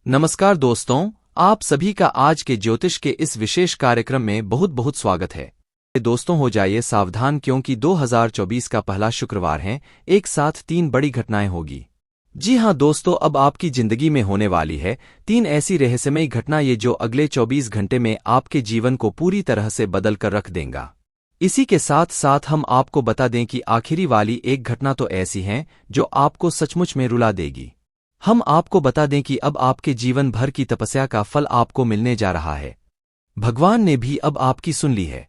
नमस्कार दोस्तों, आप सभी का आज के ज्योतिष के इस विशेष कार्यक्रम में बहुत बहुत स्वागत है। दोस्तों हो जाइए सावधान क्योंकि 2024 का पहला शुक्रवार है, एक साथ 3 बड़ी घटनाएं होगी। जी हां दोस्तों, अब आपकी जिंदगी में होने वाली है 3 ऐसी रहस्यमयी घटना ये जो अगले 24 घंटे में आपके जीवन को पूरी तरह से बदल कर रख देगा। इसी के साथ साथ हम आपको बता दें कि आखिरी वाली एक घटना तो ऐसी है जो आपको सचमुच में रुला देगी। हम आपको बता दें कि अब आपके जीवन भर की तपस्या का फल आपको मिलने जा रहा है। भगवान ने भी अब आपकी सुन ली है।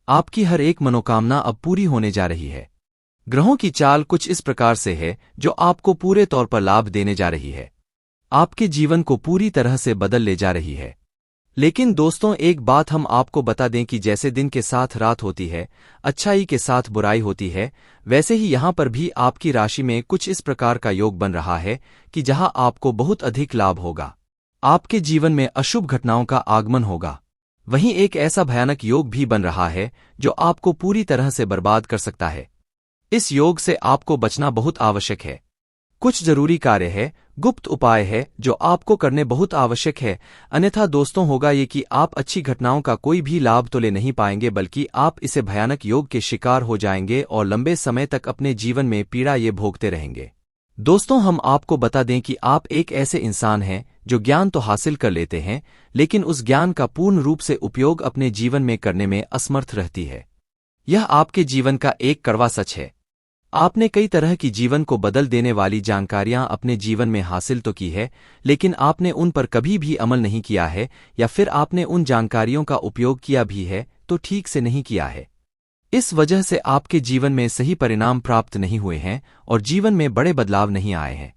आपकी हर एक मनोकामना अब पूरी होने जा रही है। ग्रहों की चाल कुछ इस प्रकार से है जो आपको पूरे तौर पर लाभ देने जा रही है, आपके जीवन को पूरी तरह से बदल ले जा रही है। लेकिन दोस्तों एक बात हम आपको बता दें कि जैसे दिन के साथ रात होती है, अच्छाई के साथ बुराई होती है, वैसे ही यहाँ पर भी आपकी राशि में कुछ इस प्रकार का योग बन रहा है कि जहाँ आपको बहुत अधिक लाभ होगा। आपके जीवन में अशुभ घटनाओं का आगमन होगा। वहीं एक ऐसा भयानक योग भी बन रहा है जो आपको पूरी तरह से बर्बाद कर सकता है। इस योग से आपको बचना बहुत आवश्यक है। कुछ जरूरी कार्य है, गुप्त उपाय है जो आपको करने बहुत आवश्यक है, अन्यथा दोस्तों होगा ये कि आप अच्छी घटनाओं का कोई भी लाभ तो ले नहीं पाएंगे, बल्कि आप इसे भयानक योग के शिकार हो जाएंगे और लंबे समय तक अपने जीवन में पीड़ा ये भोगते रहेंगे। दोस्तों हम आपको बता दें कि आप एक ऐसे इंसान हैं जो ज्ञान तो हासिल कर लेते हैं, लेकिन उस ज्ञान का पूर्ण रूप से उपयोग अपने जीवन में करने में असमर्थ रहती है। यह आपके जीवन का एक कड़वा सच है। आपने कई तरह की जीवन को बदल देने वाली जानकारियां अपने जीवन में हासिल तो की है, लेकिन आपने उन पर कभी भी अमल नहीं किया है, या फिर आपने उन जानकारियों का उपयोग किया भी है तो ठीक से नहीं किया है। इस वजह से आपके जीवन में सही परिणाम प्राप्त नहीं हुए हैं और जीवन में बड़े बदलाव नहीं आए हैं।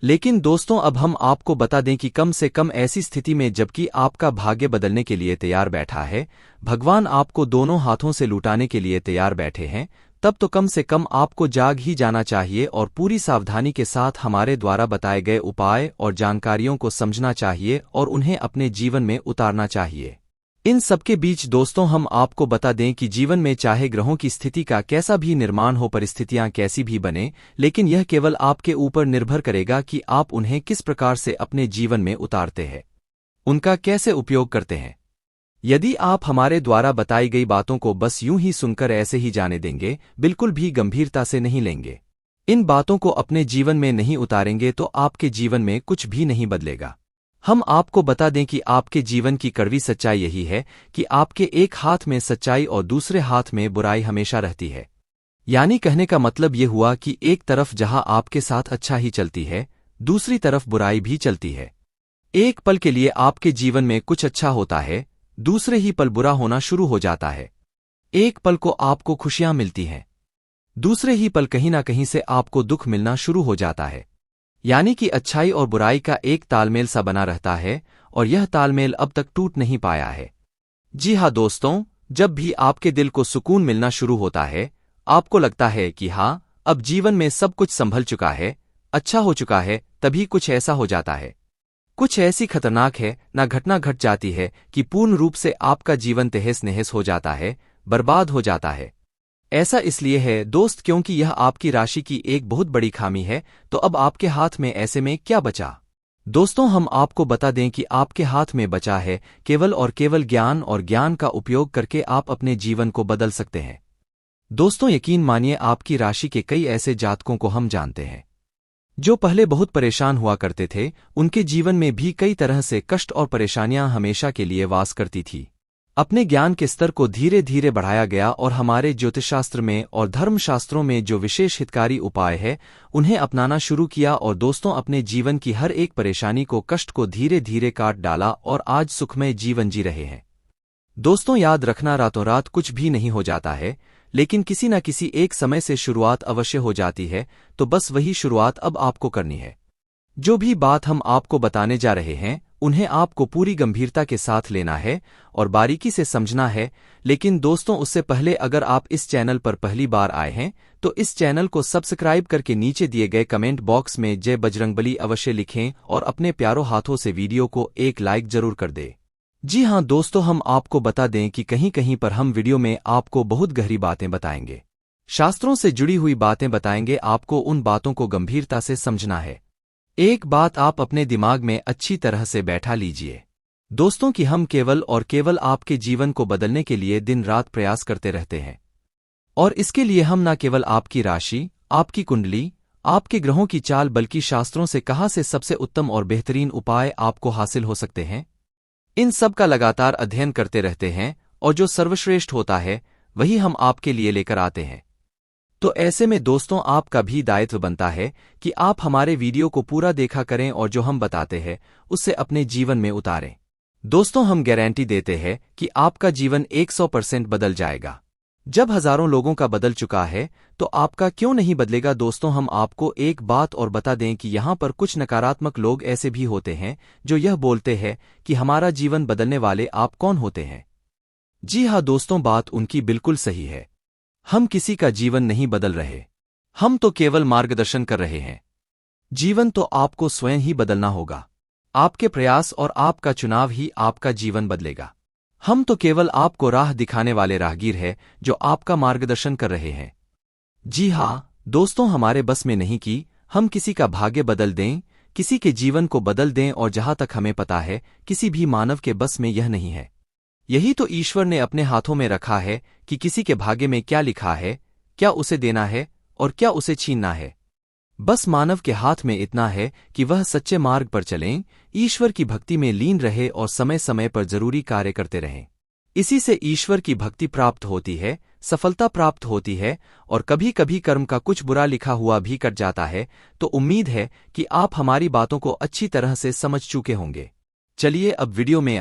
लेकिन दोस्तों अब हम आपको बता दें कि कम से कम ऐसी स्थिति में जबकि आपका भाग्य बदलने के लिए तैयार बैठा है, भगवान आपको दोनों हाथों से लुटाने के लिए तैयार बैठे हैं, तब तो कम से कम आपको जाग ही जाना चाहिए और पूरी सावधानी के साथ हमारे द्वारा बताए गए उपाय और जानकारियों को समझना चाहिए और उन्हें अपने जीवन में उतारना चाहिए। इन सबके बीच दोस्तों हम आपको बता दें कि जीवन में चाहे ग्रहों की स्थिति का कैसा भी निर्माण हो, परिस्थितियां कैसी भी बने, लेकिन यह केवल आपके ऊपर निर्भर करेगा कि आप उन्हें किस प्रकार से अपने जीवन में उतारते हैं, उनका कैसे उपयोग करते हैं। यदि आप हमारे द्वारा बताई गई बातों को बस यूं ही सुनकर ऐसे ही जाने देंगे, बिल्कुल भी गंभीरता से नहीं लेंगे, इन बातों को अपने जीवन में नहीं उतारेंगे, तो आपके जीवन में कुछ भी नहीं बदलेगा। हम आपको बता दें कि आपके जीवन की कड़वी सच्चाई यही है कि आपके एक हाथ में सच्चाई और दूसरे हाथ में बुराई हमेशा रहती है। यानी कहने का मतलब ये हुआ कि एक तरफ जहां आपके साथ अच्छा ही चलती है, दूसरी तरफ बुराई भी चलती है। एक पल के लिए आपके जीवन में कुछ अच्छा होता है, दूसरे ही पल बुरा होना शुरू हो जाता है। एक पल को आपको खुशियां मिलती हैं, दूसरे ही पल कहीं ना कहीं से आपको दुख मिलना शुरू हो जाता है। यानी कि अच्छाई और बुराई का एक तालमेल सा बना रहता है और यह तालमेल अब तक टूट नहीं पाया है। जी हाँ दोस्तों, जब भी आपके दिल को सुकून मिलना शुरू होता है, आपको लगता है कि हाँ अब जीवन में सब कुछ संभल चुका है, अच्छा हो चुका है, तभी कुछ ऐसा हो जाता है, कुछ ऐसी खतरनाक है ना घटना घट जाती है कि पूर्ण रूप से आपका जीवन तहस नहस हो जाता है, बर्बाद हो जाता है। ऐसा इसलिए है दोस्त क्योंकि यह आपकी राशि की एक बहुत बड़ी खामी है। तो अब आपके हाथ में ऐसे में क्या बचा? दोस्तों हम आपको बता दें कि आपके हाथ में बचा है केवल और केवल ज्ञान, और ज्ञान का उपयोग करके आप अपने जीवन को बदल सकते हैं। दोस्तों यकीन मानिए आपकी राशि के कई ऐसे जातकों को हम जानते हैं जो पहले बहुत परेशान हुआ करते थे, उनके जीवन में भी कई तरह से कष्ट और परेशानियां हमेशा के लिए वास करती थी। अपने ज्ञान के स्तर को धीरे धीरे बढ़ाया गया और हमारे ज्योतिषशास्त्र में और धर्मशास्त्रों में जो विशेष हितकारी उपाय है उन्हें अपनाना शुरू किया, और दोस्तों अपने जीवन की हर एक परेशानी को, कष्ट को धीरे धीरे काट डाला और आज सुखमय जीवन जी रहे हैं। दोस्तों याद रखना, रातों रात कुछ भी नहीं हो जाता है, लेकिन किसी न किसी एक समय से शुरुआत अवश्य हो जाती है। तो बस वही शुरुआत अब आपको करनी है। जो भी बात हम आपको बताने जा रहे हैं उन्हें आपको पूरी गंभीरता के साथ लेना है और बारीकी से समझना है। लेकिन दोस्तों उससे पहले अगर आप इस चैनल पर पहली बार आए हैं तो इस चैनल को सब्सक्राइब करके नीचे दिए गए कमेंट बॉक्स में जय बजरंगबली अवश्य लिखें और अपने प्यारों हाथों से वीडियो को एक लाइक जरूर कर दें। जी हां दोस्तों, हम आपको बता दें कि कहीं कहीं पर हम वीडियो में आपको बहुत गहरी बातें बताएंगे, शास्त्रों से जुड़ी हुई बातें बताएंगे। आपको उन बातों को गंभीरता से समझना है। एक बात आप अपने दिमाग में अच्छी तरह से बैठा लीजिए दोस्तों कि हम केवल और केवल आपके जीवन को बदलने के लिए दिन रात प्रयास करते रहते हैं। और इसके लिए हम न केवल आपकी राशि, आपकी कुंडली, आपके ग्रहों की चाल बल्कि शास्त्रों से कहा से सबसे उत्तम और बेहतरीन उपाय आपको हासिल हो सकते हैं, इन सब का लगातार अध्ययन करते रहते हैं और जो सर्वश्रेष्ठ होता है वही हम आपके लिए लेकर आते हैं। तो ऐसे में दोस्तों आपका भी दायित्व बनता है कि आप हमारे वीडियो को पूरा देखा करें और जो हम बताते हैं उससे अपने जीवन में उतारें। दोस्तों हम गारंटी देते हैं कि आपका जीवन 100% बदल जाएगा। जब हजारों लोगों का बदल चुका है तो आपका क्यों नहीं बदलेगा। दोस्तों हम आपको एक बात और बता दें कि यहाँ पर कुछ नकारात्मक लोग ऐसे भी होते हैं जो यह बोलते हैं कि हमारा जीवन बदलने वाले आप कौन होते हैं। जी हाँ दोस्तों, बात उनकी बिल्कुल सही है। हम किसी का जीवन नहीं बदल रहे, हम तो केवल मार्गदर्शन कर रहे हैं। जीवन तो आपको स्वयं ही बदलना होगा। आपके प्रयास और आपका चुनाव ही आपका जीवन बदलेगा। हम तो केवल आपको राह दिखाने वाले राहगीर हैं जो आपका मार्गदर्शन कर रहे हैं। जी हाँ दोस्तों, हमारे बस में नहीं कि हम किसी का भाग्य बदल दें, किसी के जीवन को बदल दें, और जहां तक हमें पता है किसी भी मानव के बस में यह नहीं है। यही तो ईश्वर ने अपने हाथों में रखा है कि किसी के भाग्य में क्या लिखा है, क्या उसे देना है और क्या उसे छीनना है। बस मानव के हाथ में इतना है कि वह सच्चे मार्ग पर चलें, ईश्वर की भक्ति में लीन रहे और समय समय पर जरूरी कार्य करते रहें। इसी से ईश्वर की भक्ति प्राप्त होती है, सफलता प्राप्त होती है, और कभी कभी कर्म का कुछ बुरा लिखा हुआ भी कट जाता है। तो उम्मीद है कि आप हमारी बातों को अच्छी तरह से समझ चुके होंगे। चलिए अब वीडियो में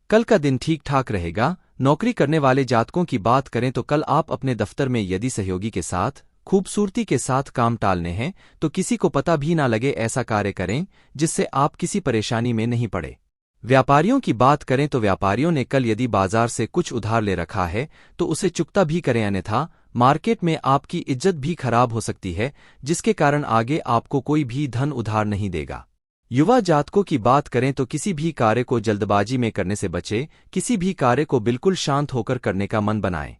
कल का दिन ठीक ठाक रहेगा। नौकरी करने वाले जातकों की बात करें तो कल आप अपने दफ्तर में यदि सहयोगी के साथ खूबसूरती के साथ काम टालने हैं तो किसी को पता भी ना लगे, ऐसा कार्य करें जिससे आप किसी परेशानी में नहीं पड़े। व्यापारियों की बात करें तो व्यापारियों ने कल यदि बाजार से कुछ उधार ले रखा है तो उसे चुकता भी करें, अन्यथा मार्केट में आपकी इज्जत भी खराब हो सकती है, जिसके कारण आगे आपको कोई भी धन उधार नहीं देगा। युवा जातकों की बात करें तो किसी भी कार्य को जल्दबाजी में करने से बचे, किसी भी कार्य को बिल्कुल शांत होकर करने का मन बनाएं।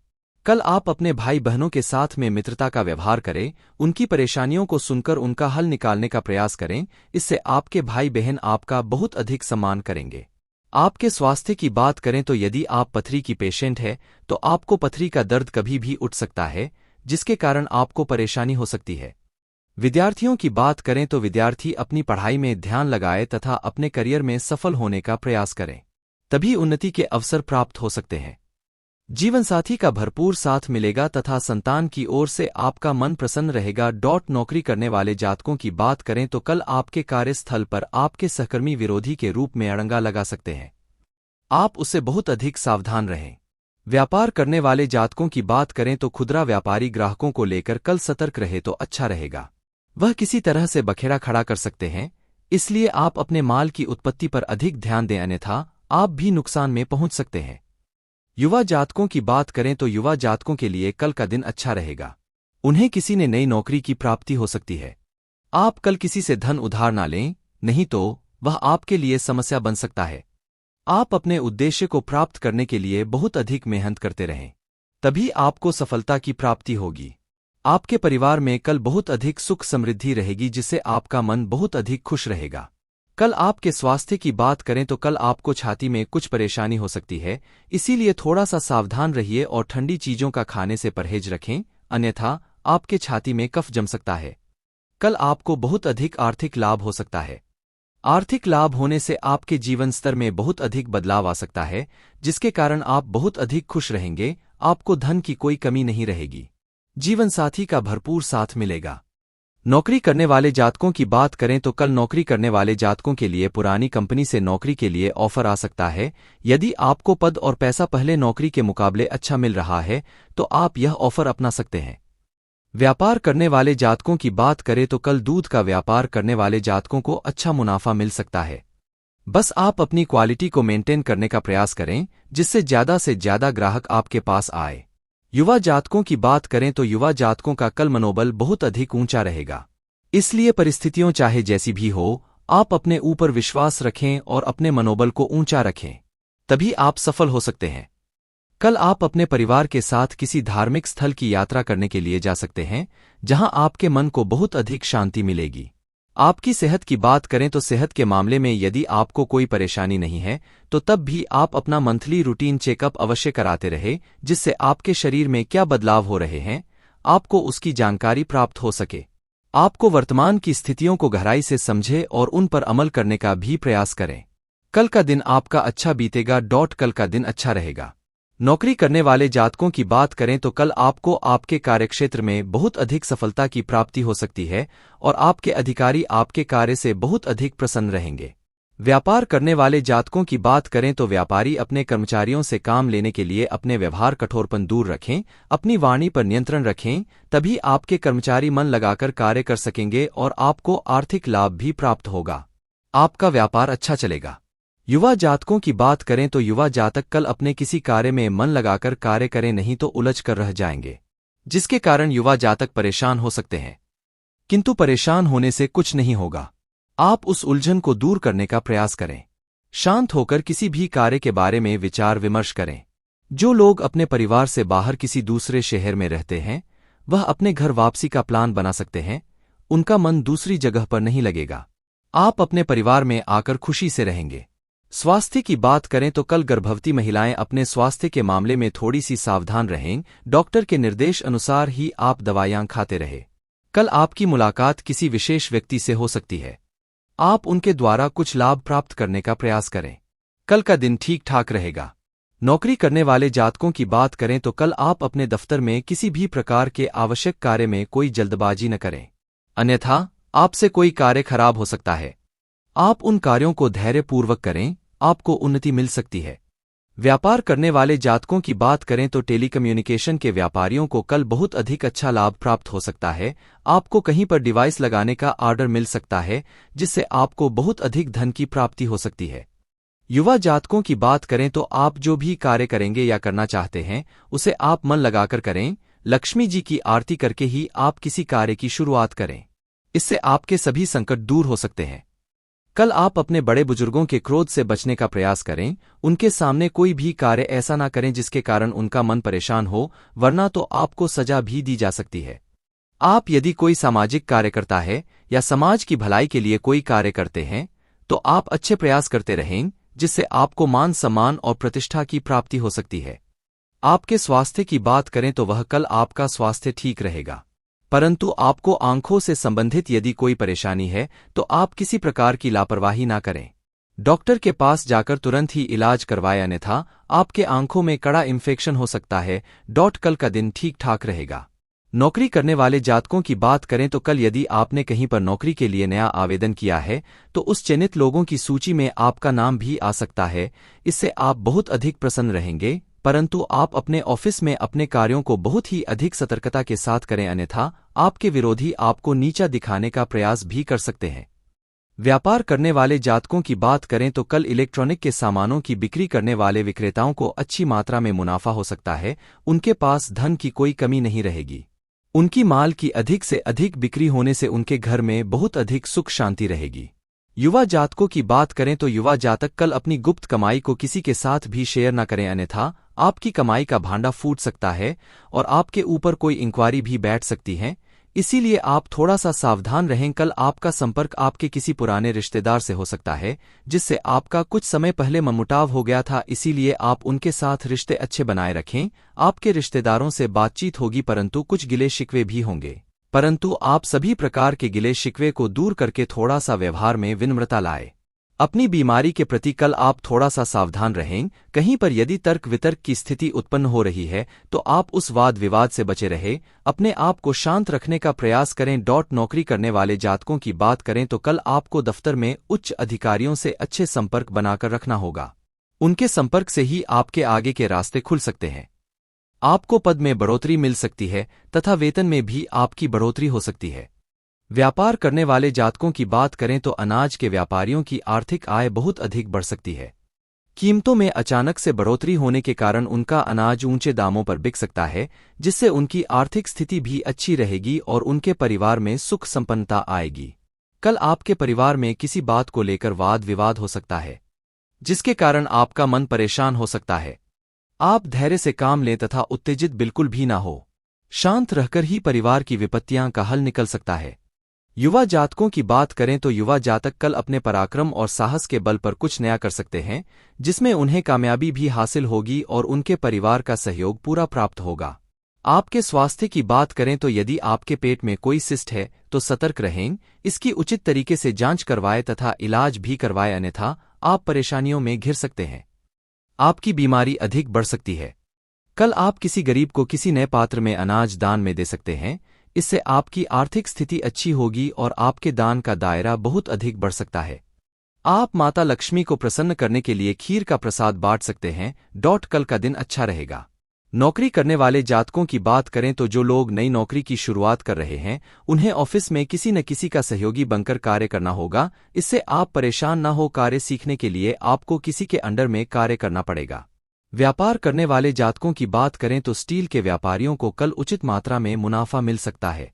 कल आप अपने भाई बहनों के साथ में मित्रता का व्यवहार करें, उनकी परेशानियों को सुनकर उनका हल निकालने का प्रयास करें। इससे आपके भाई बहन आपका बहुत अधिक सम्मान करेंगे। आपके स्वास्थ्य की बात करें तो यदि आप पथरी की पेशेंट है तो आपको पथरी का दर्द कभी भी उठ सकता है, जिसके कारण आपको परेशानी हो सकती है। विद्यार्थियों की बात करें तो विद्यार्थी अपनी पढ़ाई में ध्यान लगाए तथा अपने करियर में सफल होने का प्रयास करें, तभी उन्नति के अवसर प्राप्त हो सकते हैं। जीवनसाथी का भरपूर साथ मिलेगा तथा संतान की ओर से आपका मन प्रसन्न रहेगा। नौकरी करने वाले जातकों की बात करें तो कल आपके कार्यस्थल पर आपके सहकर्मी विरोधी के रूप में अड़ंगा लगा सकते हैं, आप उससे बहुत अधिक सावधान रहें। व्यापार करने वाले जातकों की बात करें तो खुदरा व्यापारी ग्राहकों को लेकर कल सतर्क रहे तो अच्छा रहेगा। वह किसी तरह से बखेड़ा खड़ा कर सकते हैं, इसलिए आप अपने माल की उत्पत्ति पर अधिक ध्यान दें, अन्यथा आप भी नुकसान में पहुंच सकते हैं। युवा जातकों की बात करें तो युवा जातकों के लिए कल का दिन अच्छा रहेगा। उन्हें किसी ने नई नौकरी की प्राप्ति हो सकती है। आप कल किसी से धन उधार ना लें, नहीं तो वह आपके लिए समस्या बन सकता है। आप अपने उद्देश्य को प्राप्त करने के लिए बहुत अधिक मेहनत करते रहें, तभी आपको सफलता की प्राप्ति होगी। आपके परिवार में कल बहुत अधिक सुख समृद्धि रहेगी, जिससे आपका मन बहुत अधिक खुश रहेगा। कल आपके स्वास्थ्य की बात करें तो कल आपको छाती में कुछ परेशानी हो सकती है, इसीलिए थोड़ा सा सावधान रहिए और ठंडी चीजों का खाने से परहेज रखें, अन्यथा आपके छाती में कफ जम सकता है। कल आपको बहुत अधिक आर्थिक लाभ हो सकता है। आर्थिक लाभ होने से आपके जीवन स्तर में बहुत अधिक बदलाव आ सकता है, जिसके कारण आप बहुत अधिक खुश रहेंगे। आपको धन की कोई कमी नहीं रहेगी। जीवन साथी का भरपूर साथ मिलेगा। नौकरी करने वाले जातकों की बात करें तो कल नौकरी करने वाले जातकों के लिए पुरानी कंपनी से नौकरी के लिए ऑफर आ सकता है। यदि आपको पद और पैसा पहले नौकरी के मुकाबले अच्छा मिल रहा है तो आप यह ऑफर अपना सकते हैं। व्यापार करने वाले जातकों की बात करें तो कल दूध का व्यापार करने वाले जातकों को अच्छा मुनाफा मिल सकता है। बस आप अपनी क्वालिटी को मेंटेन करने का प्रयास करें, जिससे ज्यादा से ज्यादा ग्राहक आपके पास आए। युवा जातकों की बात करें तो युवा जातकों का कल मनोबल बहुत अधिक ऊंचा रहेगा, इसलिए परिस्थितियों चाहे जैसी भी हो, आप अपने ऊपर विश्वास रखें और अपने मनोबल को ऊंचा रखें, तभी आप सफल हो सकते हैं। कल आप अपने परिवार के साथ किसी धार्मिक स्थल की यात्रा करने के लिए जा सकते हैं, जहां आपके मन को बहुत अधिक शांति मिलेगी। आपकी सेहत की बात करें तो सेहत के मामले में यदि आपको कोई परेशानी नहीं है तो तब भी आप अपना मंथली रूटीन चेकअप अवश्य कराते रहे, जिससे आपके शरीर में क्या बदलाव हो रहे हैं आपको उसकी जानकारी प्राप्त हो सके। आपको वर्तमान की स्थितियों को गहराई से समझे और उन पर अमल करने का भी प्रयास करें। कल का दिन आपका अच्छा बीतेगा। कल का दिन अच्छा रहेगा। नौकरी करने वाले जातकों की बात करें तो कल आपको आपके कार्यक्षेत्र में बहुत अधिक सफलता की प्राप्ति हो सकती है और आपके अधिकारी आपके कार्य से बहुत अधिक प्रसन्न रहेंगे। व्यापार करने वाले जातकों की बात करें तो व्यापारी अपने कर्मचारियों से काम लेने के लिए अपने व्यवहार कठोरपन दूर रखें, अपनी वाणी पर नियंत्रण रखें, तभी आपके कर्मचारी मन लगाकर कार्य कर सकेंगे और आपको आर्थिक लाभ भी प्राप्त होगा। आपका व्यापार अच्छा चलेगा। युवा जातकों की बात करें तो युवा जातक कल अपने किसी कार्य में मन लगाकर कार्य करें, नहीं तो उलझ कर रह जाएंगे, जिसके कारण युवा जातक परेशान हो सकते हैं। किंतु परेशान होने से कुछ नहीं होगा। आप उस उलझन को दूर करने का प्रयास करें। शांत होकर किसी भी कार्य के बारे में विचार विमर्श करें। जो लोग अपने परिवार से बाहर किसी दूसरे शहर में रहते हैं वह अपने घर वापसी का प्लान बना सकते हैं। उनका मन दूसरी जगह पर नहीं लगेगा। आप अपने परिवार में आकर खुशी से रहेंगे। स्वास्थ्य की बात करें तो कल गर्भवती महिलाएं अपने स्वास्थ्य के मामले में थोड़ी सी सावधान रहें। डॉक्टर के निर्देश अनुसार ही आप दवाइयां खाते रहे। कल आपकी मुलाकात किसी विशेष व्यक्ति से हो सकती है। आप उनके द्वारा कुछ लाभ प्राप्त करने का प्रयास करें। कल का दिन ठीक ठाक रहेगा। नौकरी करने वाले जातकों की बात करें तो कल आप अपने दफ्तर में किसी भी प्रकार के आवश्यक कार्य में कोई जल्दबाजी न करें, अन्यथा आपसे कोई कार्य खराब हो सकता है। आप उन कार्यों को धैर्यपूर्वक करें, आपको उन्नति मिल सकती है। व्यापार करने वाले जातकों की बात करें तो टेलीकम्युनिकेशन के व्यापारियों को कल बहुत अधिक अच्छा लाभ प्राप्त हो सकता है। आपको कहीं पर डिवाइस लगाने का ऑर्डर मिल सकता है, जिससे आपको बहुत अधिक धन की प्राप्ति हो सकती है। युवा जातकों की बात करें तो आप जो भी कार्य करेंगे या करना चाहते हैं उसे आप मन लगाकर करें। लक्ष्मी जी की आरती करके ही आप किसी कार्य की शुरुआत करें, इससे आपके सभी संकट दूर हो सकते हैं। कल आप अपने बड़े बुजुर्गों के क्रोध से बचने का प्रयास करें। उनके सामने कोई भी कार्य ऐसा ना करें जिसके कारण उनका मन परेशान हो, वरना तो आपको सजा भी दी जा सकती है। आप यदि कोई सामाजिक कार्य करता है या समाज की भलाई के लिए कोई कार्य करते हैं तो आप अच्छे प्रयास करते रहें, जिससे आपको मान सम्मान और प्रतिष्ठा की प्राप्ति हो सकती है। आपके स्वास्थ्य की बात करें तो वह कल आपका स्वास्थ्य ठीक रहेगा, परंतु आपको आंखों से संबंधित यदि कोई परेशानी है तो आप किसी प्रकार की लापरवाही ना करें। डॉक्टर के पास जाकर तुरंत ही इलाज करवाएं, अन्यथा आपके आंखों में कड़ा इन्फेक्शन हो सकता है। कल का दिन ठीक ठाक रहेगा। नौकरी करने वाले जातकों की बात करें तो कल यदि आपने कहीं पर नौकरी के लिए नया आवेदन किया है तो उस चयनित लोगों की सूची में आपका नाम भी आ सकता है। इससे आप बहुत अधिक प्रसन्न रहेंगे, परंतु आप अपने ऑफिस में अपने कार्यों को बहुत ही अधिक सतर्कता के साथ करें, अन्यथा आपके विरोधी आपको नीचा दिखाने का प्रयास भी कर सकते हैं। व्यापार करने वाले जातकों की बात करें तो कल इलेक्ट्रॉनिक के सामानों की बिक्री करने वाले विक्रेताओं को अच्छी मात्रा में मुनाफा हो सकता है। उनके पास धन की कोई कमी नहीं रहेगी। उनकी माल की अधिक से अधिक बिक्री होने से उनके घर में बहुत अधिक सुख शांति रहेगी। युवा जातकों की बात करें तो युवा जातक कल अपनी गुप्त कमाई को किसी के साथ भी शेयर न करें, अन्यथा आपकी कमाई का भांडा फूट सकता है और आपके ऊपर कोई इंक्वायरी भी बैठ सकती है। इसीलिए आप थोड़ा सा सावधान रहें। कल आपका संपर्क आपके किसी पुराने रिश्तेदार से हो सकता है, जिससे आपका कुछ समय पहले मनमुटाव हो गया था, इसीलिए आप उनके साथ रिश्ते अच्छे बनाए रखें। आपके रिश्तेदारों से बातचीत होगी, परंतु कुछ गिले शिकवे भी होंगे, परंतु आप सभी प्रकार के गिले शिकवे को दूर करके थोड़ा सा व्यवहार में विनम्रता लाए। अपनी बीमारी के प्रति कल आप थोड़ा सा सावधान रहें। कहीं पर यदि तर्क वितर्क की स्थिति उत्पन्न हो रही है तो आप उस वाद विवाद से बचे रहे, अपने आप को शांत रखने का प्रयास करें। नौकरी करने वाले जातकों की बात करें तो कल आपको दफ्तर में उच्च अधिकारियों से अच्छे संपर्क बनाकर रखना होगा। उनके संपर्क से ही आपके आगे के रास्ते खुल सकते हैं। आपको पद में बढ़ोतरी मिल सकती है तथा वेतन में भी आपकी बढ़ोतरी हो सकती है। व्यापार करने वाले जातकों की बात करें तो अनाज के व्यापारियों की आर्थिक आय बहुत अधिक बढ़ सकती है। कीमतों में अचानक से बढ़ोतरी होने के कारण उनका अनाज ऊंचे दामों पर बिक सकता है, जिससे उनकी आर्थिक स्थिति भी अच्छी रहेगी और उनके परिवार में सुख संपन्नता आएगी। कल आपके परिवार में किसी बात को लेकर वाद विवाद हो सकता है, जिसके कारण आपका मन परेशान हो सकता है। आप धैर्य से काम लें तथा उत्तेजित बिल्कुल भी ना हो। शांत रहकर ही परिवार की विपत्तियां का हल निकल सकता है। युवा जातकों की बात करें तो युवा जातक कल अपने पराक्रम और साहस के बल पर कुछ नया कर सकते हैं, जिसमें उन्हें कामयाबी भी हासिल होगी और उनके परिवार का सहयोग पूरा प्राप्त होगा। आपके स्वास्थ्य की बात करें तो यदि आपके पेट में कोई सिस्ट है तो सतर्क रहें, इसकी उचित तरीके से जांच करवाएं तथा इलाज भी करवाएं, अन्यथा आप परेशानियों में घिर सकते हैं। आपकी बीमारी अधिक बढ़ सकती है। कल आप किसी गरीब को किसी नए पात्र में अनाज दान में दे सकते हैं, इससे आपकी आर्थिक स्थिति अच्छी होगी और आपके दान का दायरा बहुत अधिक बढ़ सकता है। आप माता लक्ष्मी को प्रसन्न करने के लिए खीर का प्रसाद बांट सकते हैं। कल का दिन अच्छा रहेगा। नौकरी करने वाले जातकों की बात करें तो जो लोग नई नौकरी की शुरुआत कर रहे हैं, उन्हें ऑफिस में किसी न किसी का सहयोगी बनकर कार्य करना होगा। इससे आप परेशान न हो। कार्य सीखने के लिए आपको किसी के अंडर में कार्य करना पड़ेगा। व्यापार करने वाले जातकों की बात करें तो स्टील के व्यापारियों को कल उचित मात्रा में मुनाफा मिल सकता है।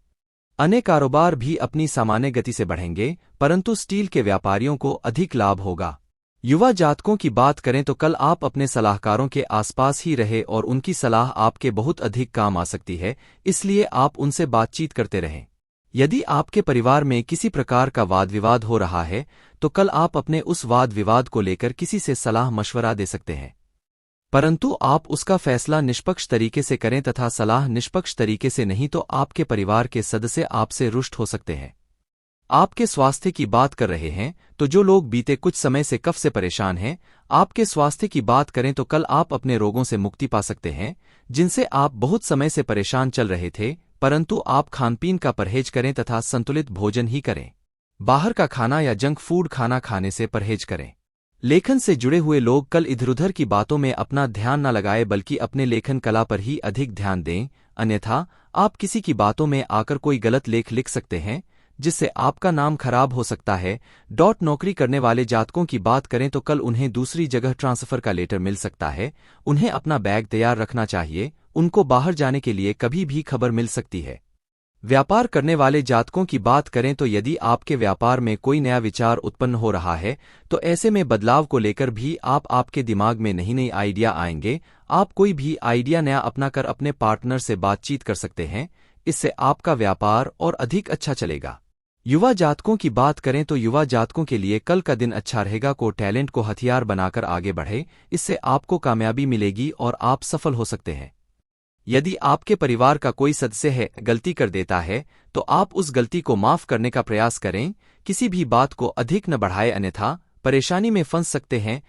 अन्य कारोबार भी अपनी सामान्य गति से बढ़ेंगे, परंतु स्टील के व्यापारियों को अधिक लाभ होगा। युवा जातकों की बात करें तो कल आप अपने सलाहकारों के आसपास ही रहे और उनकी सलाह आपके बहुत अधिक काम आ सकती है, इसलिए आप उनसे बातचीत करते रहें। यदि आपके परिवार में किसी प्रकार का वाद विवाद हो रहा है तो कल आप अपने उस वाद विवाद को लेकर किसी से सलाह मशवरा दे सकते हैं, परंतु आप उसका फैसला निष्पक्ष तरीके से करें तथा सलाह निष्पक्ष तरीके से नहीं तो आपके परिवार के सदस्य आपसे रुष्ट हो सकते हैं। आपके स्वास्थ्य की बात कर रहे हैं तो जो लोग बीते कुछ समय से कफ से परेशान हैं, आपके स्वास्थ्य की बात करें तो कल आप अपने रोगों से मुक्ति पा सकते हैं, जिनसे आप बहुत समय से परेशान चल रहे थे, परंतु आप खानपीन का परहेज करें तथा संतुलित भोजन ही करें। बाहर का खाना या जंक फूड खाना खाने से परहेज करें। लेखन से जुड़े हुए लोग कल इधर-उधर की बातों में अपना ध्यान न लगाएं, बल्कि अपने लेखन कला पर ही अधिक ध्यान दें, अन्यथा आप किसी की बातों में आकर कोई गलत लेख लिख सकते हैं, जिससे आपका नाम खराब हो सकता है। नौकरी करने वाले जातकों की बात करें तो कल उन्हें दूसरी जगह ट्रांसफर का लेटर मिल सकता है। उन्हें अपना बैग तैयार रखना चाहिए, उनको बाहर जाने के लिए कभी भी खबर मिल सकती है। व्यापार करने वाले जातकों की बात करें तो यदि आपके व्यापार में कोई नया विचार उत्पन्न हो रहा है तो ऐसे में बदलाव को लेकर भी आपके दिमाग में नई नई आइडिया आएंगे। आप कोई भी आइडिया नया अपनाकर अपने पार्टनर से बातचीत कर सकते हैं, इससे आपका व्यापार और अधिक अच्छा चलेगा। युवा जातकों की बात करें तो युवा जातकों के लिए कल का दिन अच्छा रहेगा। टैलेंट को हथियार बनाकर आगे बढ़े, इससे आपको कामयाबी मिलेगी और आप सफल हो सकते हैं। यदि आपके परिवार का कोई सदस्य है गलती कर देता है तो आप उस गलती को माफ करने का प्रयास करें, किसी भी बात को अधिक न बढ़ाएं, अन्यथा परेशानी में फंस सकते हैं।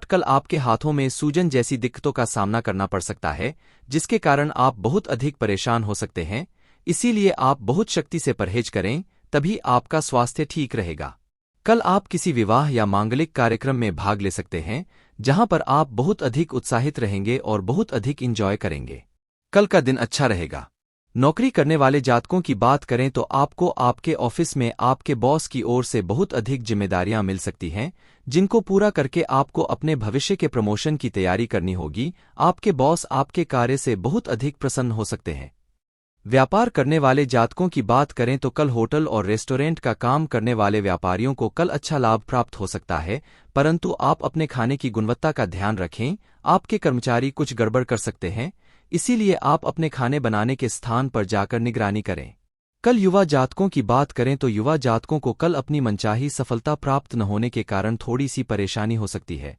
कल आपके हाथों में सूजन जैसी दिक्कतों का सामना करना पड़ सकता है, जिसके कारण आप बहुत अधिक परेशान हो सकते हैं। इसीलिए आप बहुत शक्ति से परहेज करें, तभी आपका स्वास्थ्य ठीक रहेगा। कल आप किसी विवाह या मांगलिक कार्यक्रम में भाग ले सकते हैं, जहां पर आप बहुत अधिक उत्साहित रहेंगे और बहुत अधिक इंजॉय करेंगे। कल का दिन अच्छा रहेगा। नौकरी करने वाले जातकों की बात करें तो आपको आपके ऑफिस में आपके बॉस की ओर से बहुत अधिक जिम्मेदारियां मिल सकती हैं, जिनको पूरा करके आपको अपने भविष्य के प्रमोशन की तैयारी करनी होगी। आपके बॉस आपके कार्य से बहुत अधिक प्रसन्न हो सकते हैं। व्यापार करने वाले जातकों की बात करें तो कल होटल और रेस्टोरेंट का काम करने वाले व्यापारियों को कल अच्छा लाभ प्राप्त हो सकता है, परंतु आप अपने खाने की गुणवत्ता का ध्यान रखें। आपके कर्मचारी कुछ गड़बड़ कर सकते हैं, इसीलिए आप अपने खाने बनाने के स्थान पर जाकर निगरानी करें। कल युवा जातकों की बात करें तो युवा जातकों को कल अपनी मनचाही सफलता प्राप्त न होने के कारण थोड़ी सी परेशानी हो सकती है।